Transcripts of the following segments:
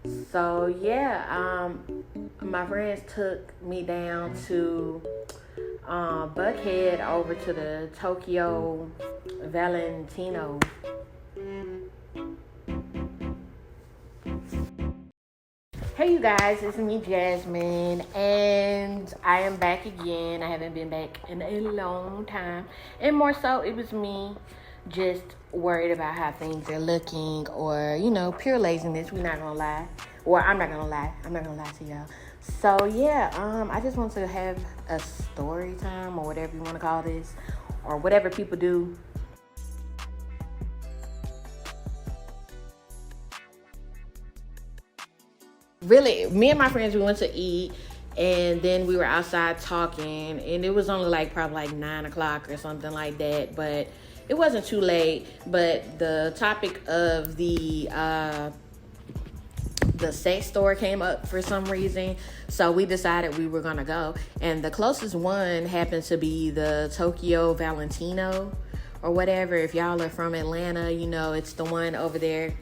So yeah, my friends took me down to Buckhead over to the Tokyo Valentino. Hey you guys, it's me Jasmine, and I am back again. I haven't been back in a long time, and more so it was me just worried about how things are looking, or pure laziness. We're not gonna lie, or I'm not gonna lie. I'm not gonna lie to y'all. So yeah, I just want to have a story time, or whatever you want to call this, or whatever people do. Really, me and my friends, we went to eat, and then we were outside talking, and it was only like probably like 9 o'clock or something like that, but it wasn't too late. But the topic of the sex store came up for some reason, so we decided we were gonna go, and the closest one happened to be the Tokyo Valentino or whatever. If y'all are from Atlanta, it's the one over there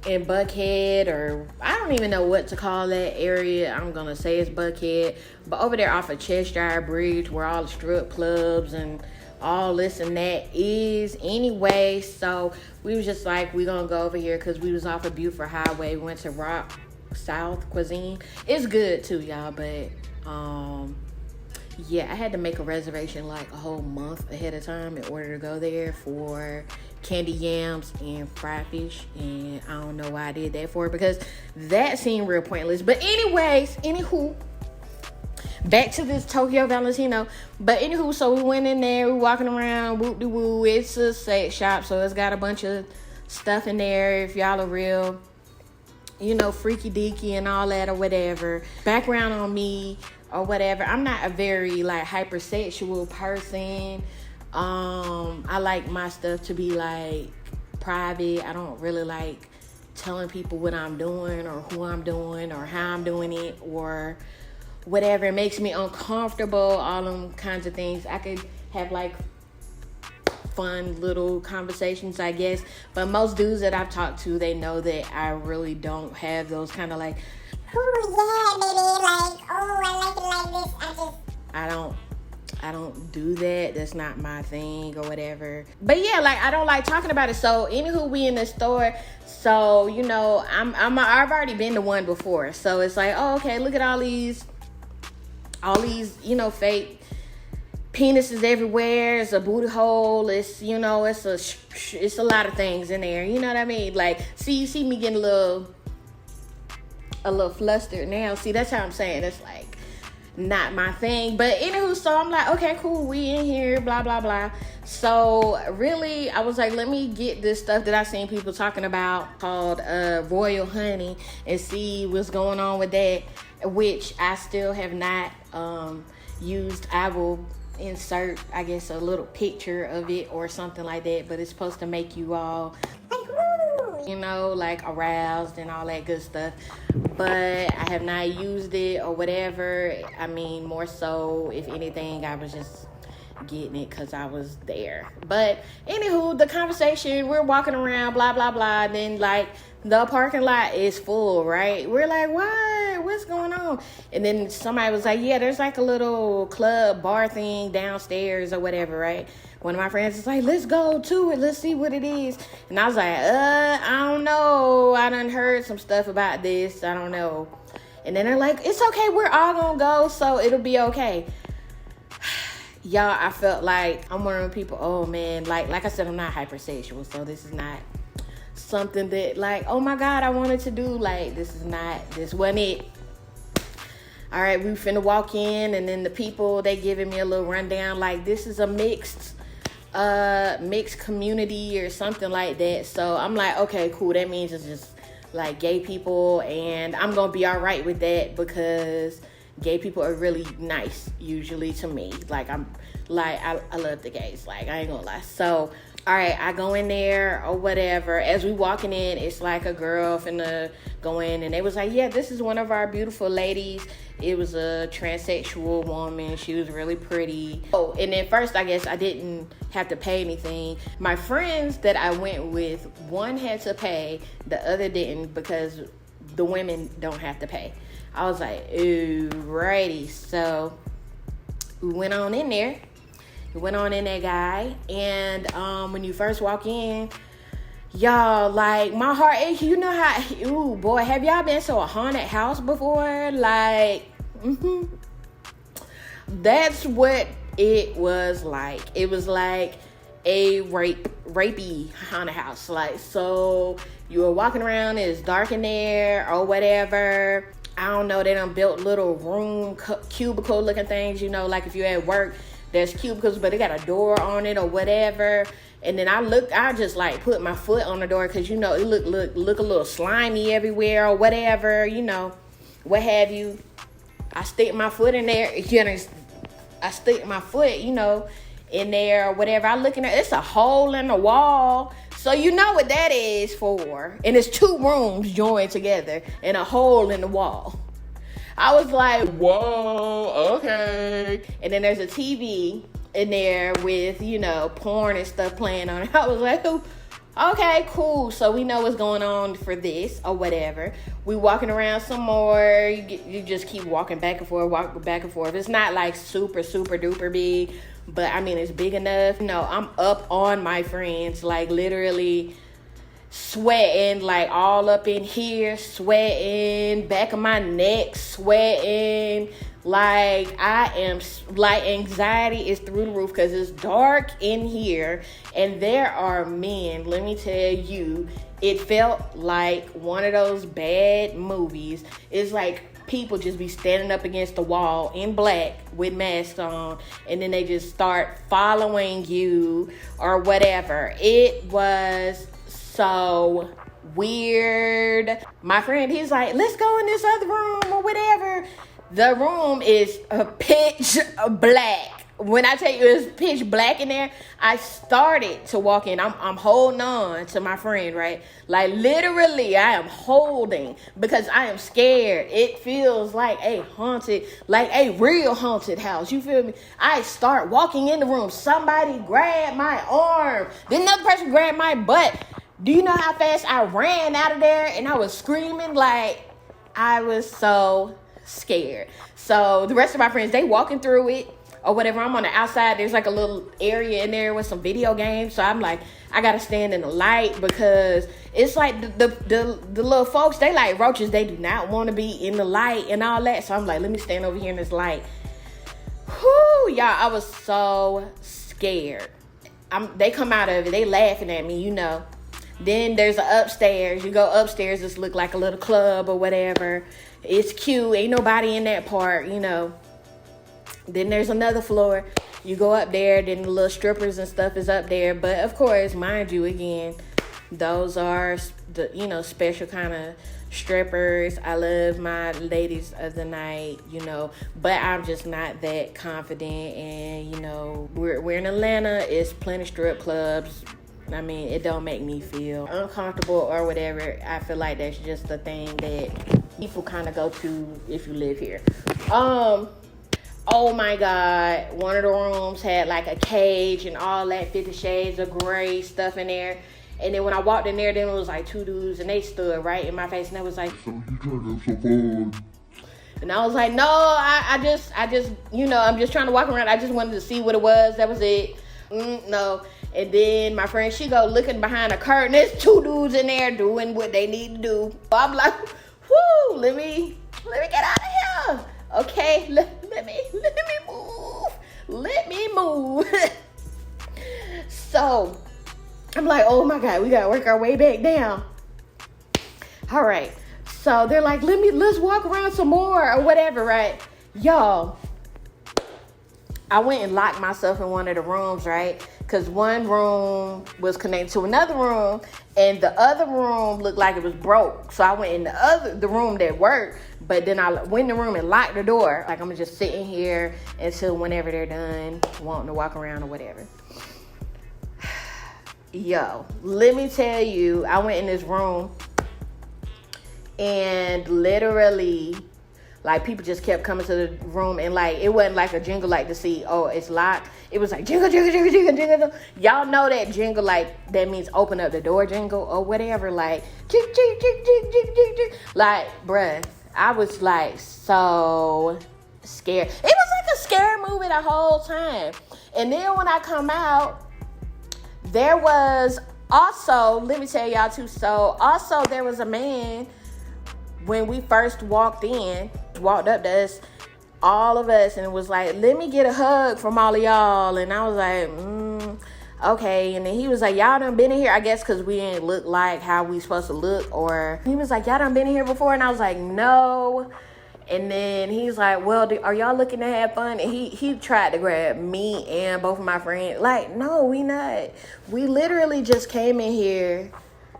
in Buckhead, or I don't even know what to call that area. I'm gonna say it's Buckhead, but over there off of Cheshire Bridge, where all the strip clubs and all this and that is anyway. So we was just like, we gonna go over here because we was off of Buford Highway. We went to Rock South Cuisine. It's good too, y'all, but yeah, I had to make a reservation like a whole month ahead of time in order to go there for candy yams and fried fish, and I don't know why I did that for, because that seemed real pointless. But anyways, anywho, back to this Tokyo Valentino. But anywho, so we went in there, we walking around, whoop de woo. It's a sex shop, so it's got a bunch of stuff in there. If y'all are real, freaky deaky and all that or whatever. Background on me or whatever. I'm not a very like hypersexual person. I like my stuff to be like private. I don't really like telling people what I'm doing or who I'm doing or how I'm doing it or whatever. It makes me uncomfortable, all them kinds of things. I could have like fun little conversations, I guess, but most dudes that I've talked to, they know that I really don't have those kind of like, oh yeah, baby, like, oh, I like it like this. I don't do that. That's not my thing or whatever. But yeah, like, I don't like talking about it. So anywho, we in the store. So, I've already been to one before. So it's like, oh, okay, look at all these, fake penises everywhere. It's a booty hole. It's, it's a lot of things in there. You know what I mean? Like, you see me getting a little flustered now. See, that's how I'm saying. It's like not my thing. But anywho, so I'm like, okay, cool, we in here, blah blah blah. So really, I was like, let me get this stuff that I seen people talking about called Royal Honey and see what's going on with that, which I still have not used. I will insert, I guess, a little picture of it or something like that, but it's supposed to make you all like aroused and all that good stuff. But I have not used it or whatever. I mean, more so, if anything, I was just getting it because I was there. But anywho, the conversation, we're walking around, blah blah blah, and then like the parking lot is full, right? We're like, what's going on? And then somebody was like, yeah, there's like a little club bar thing downstairs or whatever, right? One of my friends is like, let's go to it, let's see what it is. And I was like, I don't know, I done heard some stuff about this, I don't know. And then they're like, it's okay, we're all gonna go, so it'll be okay. Y'all, I felt like I'm one of the people, oh man, like I said, I'm not hypersexual, so this is not something that like, oh my God, I wanted to do. Like, this wasn't it. All right, we finna walk in, and then the people, they giving me a little rundown, like, this is a mixed community or something like that. So I'm like, okay, cool, that means it's just like gay people, and I'm gonna be all right with that because gay people are really nice usually to me. Like, I love the gays, like, I ain't gonna lie. So all right, I go in there or whatever. As we walking in, it's like a girl finna go in, and they was like, yeah, this is one of our beautiful ladies. It was a transsexual woman. She was really pretty. Oh, and then first, I guess I didn't have to pay anything. My friends that I went with, one had to pay, the other didn't, because the women don't have to pay. I was like, ooh, righty. So we went on in there. Guy. And when you first walk in, y'all, like, my heart aches. You know how, ooh, boy, have y'all been to a haunted house before? Like, that's what it was like. It was like a rapey haunted house. Like, so you were walking around, it's dark in there or whatever. I don't know, they done built little room, cubicle looking things, you know, like if you're at work, there's cubicles, but they got a door on it or whatever. And then I just like put my foot on the door because, you know, it look a little slimy everywhere or whatever, you know, what have you. I stick my foot in there, I stick my foot, you know, in there or whatever. I look in there, it's a hole in the wall. So you know what that is for. And it's 2 rooms joined together and a hole in the wall. I was like, whoa, okay. And then there's a TV in there with, you know, porn and stuff playing on it. I was like, oh, okay, cool. So we know what's going on for this or whatever. We walking around some more. You just keep walking back and forth. It's not like super duper big, but I mean, it's big enough. No, I'm up on my friends, like literally sweating, like all up in here, sweating, back of my neck, sweating. Like, I am, like, anxiety is through the roof because it's dark in here and there are men. Let me tell you, it felt like one of those bad movies. It's like people just be standing up against the wall in black with masks on, and then they just start following you or whatever. It was so weird. My friend, he's like, let's go in this other room or whatever. The room is pitch black. When I tell you it's pitch black in there, I started to walk in. I'm holding on to my friend, right? Like, literally, I am holding because I am scared. It feels like a real haunted house. You feel me? I start walking in the room. Somebody grabbed my arm. Then another person grabbed my butt. Do you know how fast I ran out of there? And I was screaming like I was so scared. So the rest of my friends, they walking through it or whatever. I'm on the outside. There's like a little area in there with some video games. So I'm like, I gotta stand in the light because it's like the little folks, they like roaches. They do not want to be in the light and all that. So I'm like, let me stand over here in this light. Whoo, y'all, I was so scared. They come out of it. They laughing at me, you know. Then there's an upstairs. You go upstairs, this look like a little club or whatever. It's cute. Ain't nobody in that part, you know. Then there's another floor. You go up there, then the little strippers and stuff is up there. But of course, mind you, again, those are the, you know, special kind of strippers. I love my ladies of the night, you know, but I'm just not that confident. And, you know, we're in Atlanta. It's plenty of strip clubs. I mean, it don't make me feel uncomfortable or whatever. I feel like that's just the thing that people kind of go to if you live here. Oh my God. One of the rooms had like a cage and all that 50 Shades of Grey stuff in there. And then when I walked in there, then it was like 2 dudes and they stood right in my face and they was like, so you trying to have some fun? And I was like, no, I just, you know, I'm just trying to walk around. I just wanted to see what it was. That was it. No. And then my friend, she go looking behind a curtain. There's 2 dudes in there doing what they need to do. I'm like, whoo, let me get out of here. Okay, let me move. Let me move. So I'm like, oh my God, we gotta work our way back down. All right. So they're like, let's walk around some more or whatever, right? Y'all, I went and locked myself in one of the rooms, right? Because one room was connected to another room, and the other room looked like it was broke. So I went in the room that worked, but then I went in the room and locked the door. Like, I'm just sitting here until whenever they're done wanting to walk around or whatever. Yo, let me tell you, I went in this room and literally, Like, people just kept coming to the room, and like, it wasn't like a jingle like to see, oh, it's locked. It was like jingle, jingle, jingle, jingle, jingle. Y'all know that jingle, like, that means open up the door jingle or whatever. Like, jig, jig, jig, jig, jig, jig, jig. Like, bruh, I was like so scared. It was like a scary movie the whole time. And then when I come out, there was also, let me tell y'all too. So also there was a man when we first walked up to us, all of us, and it was like, let me get a hug from all of y'all. And I was like, okay. And then he was like, y'all done been in here, I guess because we didn't look like how we supposed to look. Or he was like, y'all done been in here before? And I was like, no. And then he's like, well, are y'all looking to have fun? And he tried to grab me and both of my friends. Like, no, we not. We literally just came in here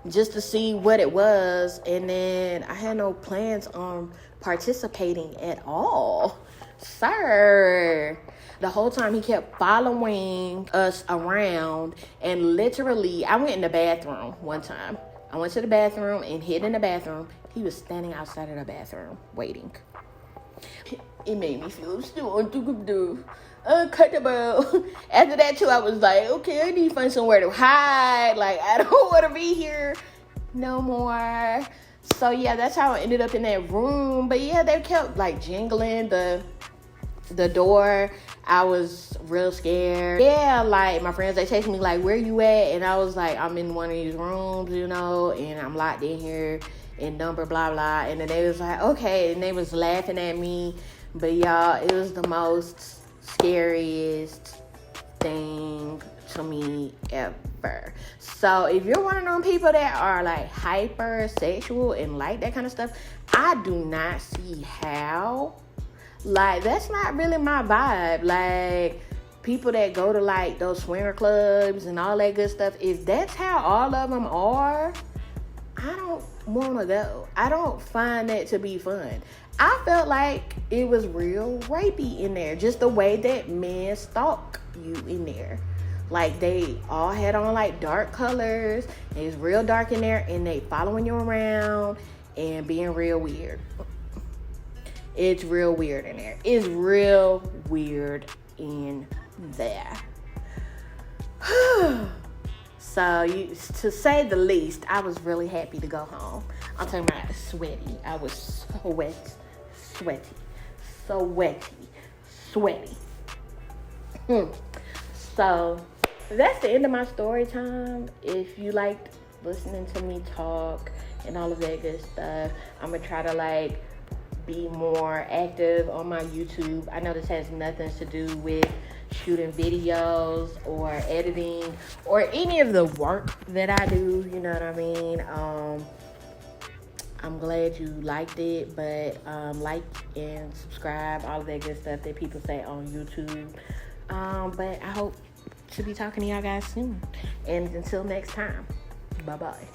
just to see what it was. And then I had no plans on participating at all. Sir. The whole time he kept following us around. And literally, I went in the bathroom one time. I went to the bathroom and hid in the bathroom. He was standing outside of the bathroom waiting. It made me feel so uncomfortable. After that too, I was like, okay, I need to find somewhere to hide. Like, I don't want to be here no more. So yeah, that's how I ended up in that room. But yeah, they kept like jingling the door. I was real scared. Yeah, like my friends, they texted me like, where you at? And I was like, I'm in one of these rooms, you know, and I'm locked in here and number blah blah. And then they was like, okay, and they was laughing at me. But y'all, it was the most scariest thing to me ever. So if you're one of them people that are like hypersexual and like that kind of stuff, I do not see how. Like, that's not really my vibe. Like, people that go to like those swinger clubs and all that good stuff, if that's how all of them are, I don't want to go. I don't find that to be fun. I felt like it was real rapey in there. Just the way that men stalk you in there. Like, they all had on like dark colors. It's real dark in there, and they following you around and being real weird. It's real weird in there. It's real weird in there. So, to say the least, I was really happy to go home. I'm talking about sweaty. I was sweaty. So, that's the end of my story time. If you liked listening to me talk and all of that good stuff, I'm going to try to like be more active on my YouTube. I know this has nothing to do with shooting videos or editing or any of the work that I do, you know what I mean? I'm glad you liked it, but like and subscribe, all of that good stuff that people say on YouTube. But I hope to be talking to y'all guys soon. And until next time, bye-bye.